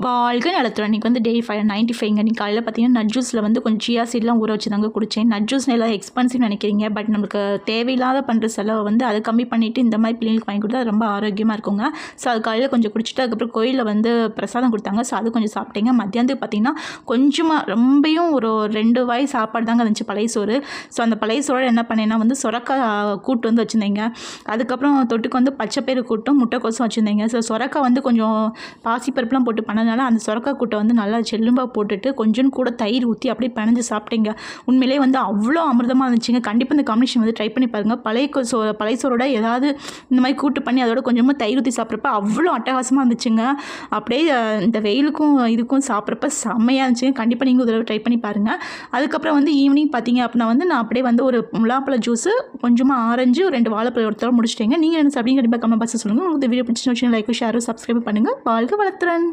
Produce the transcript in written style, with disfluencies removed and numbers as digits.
வாழ்க நலத்துடன் இன்றைக்கி வந்து டே 95ங்க. இன்றைக்கி காலையில் பார்த்தீங்கன்னா நட் ஜூஸில் வந்து கொஞ்சம் சியா சீட்லாம் ஊற வச்சு தாங்க குடித்தேன். நட் ஜூஸ்னு எல்லாம் எக்ஸ்பென்சிவ் நினைக்கிறீங்க, பட் நம்மளுக்கு தேவையில்லாத பண்ணுற செலவை வந்து அதை கம்மி பண்ணிவிட்டு இந்த மாதிரி பிள்ளைங்களுக்கு வாங்கி கொடுத்தா அது ரொம்ப ஆரோக்கியமாக இருக்குங்க. ஸோ அது காலையில் கொஞ்சம் குடிச்சிட்டு அதுக்கப்புறம் கோயிலில் வந்து பிரசாதம் கொடுத்தாங்க. ஸோ அது கொஞ்சம் சாப்பிட்டேங்க. மத்தியானத்துக்கு பார்த்தீங்கன்னா கொஞ்சமாக ரொம்பையும் ஒரு 2 வாய் சாப்பாடு தாங்க இருந்துச்சு, பழைய சோறு. ஸோ அந்த பழைய சோறு என்ன பண்ணேன்னா வந்து சொரக்காய் கூட்டு வந்து வச்சுருந்தேங்க. அதுக்கப்புறம் தொட்டுக்கு வந்து பச்சைப்பயிறு கூட்டும் முட்டைக்கோசும் வச்சுருந்தேங்க. ஸோ சொரக்காய் வந்து கொஞ்சம் பாசிப்பருப்புலாம் போட்டு பண்ண அந்த சொரக்காய் கூட்டை வந்து நல்லா செல்லும்பாக போட்டுட்டு கொஞ்சம் கூட தயிர் ஊற்றி அப்படியே பிணைஞ்சு சாப்பிட்டேங்க. உண்மையிலே வந்து அவ்வளோ அமிர்தமாக இருந்துச்சுங்க. கண்டிப்பாக இந்த காம்பினேஷன் வந்து ட்ரை பண்ணி பாருங்கள். பழைய சோறோட ஏதாவது இந்த மாதிரி கூட்டு பண்ணி அதோட கொஞ்சமாக தயிர் ஊற்றி சாப்பிட்றப்ப அவ்வளோ அட்டகாசமாக இருந்துச்சுங்க. அப்படியே இந்த வெயிலுக்கும் இதுக்கும் சாப்பிட்றப்ப செம்மையாக இருந்துச்சுங்க. கண்டிப்பாக நீங்கள் ஒரு தடவை ட்ரை பண்ணி பாருங்கள். அதுக்கப்புறம் வந்து ஈவினிங் பார்த்தீங்க அப்படின்னா வந்து நான் அப்படியே வந்து ஒரு முலாப்பழ ஜூஸு, கொஞ்சமாக ஆரஞ்சு, 2 வாழைப்பழம் ஒருத்தர முடிச்சிட்டேங்க. நீங்கள் என்ன சாப்பிட்டீங்க கண்டிப்பாக கமெண்ட் பாக்ஸில் சொல்லுங்கள். உங்களுக்கு இந்த வீடியோ பிடிச்சி லைக் ஷேர் சப்ஸ்கிரைப் பண்ணுங்கள். வாழ்க வளத்துடன்.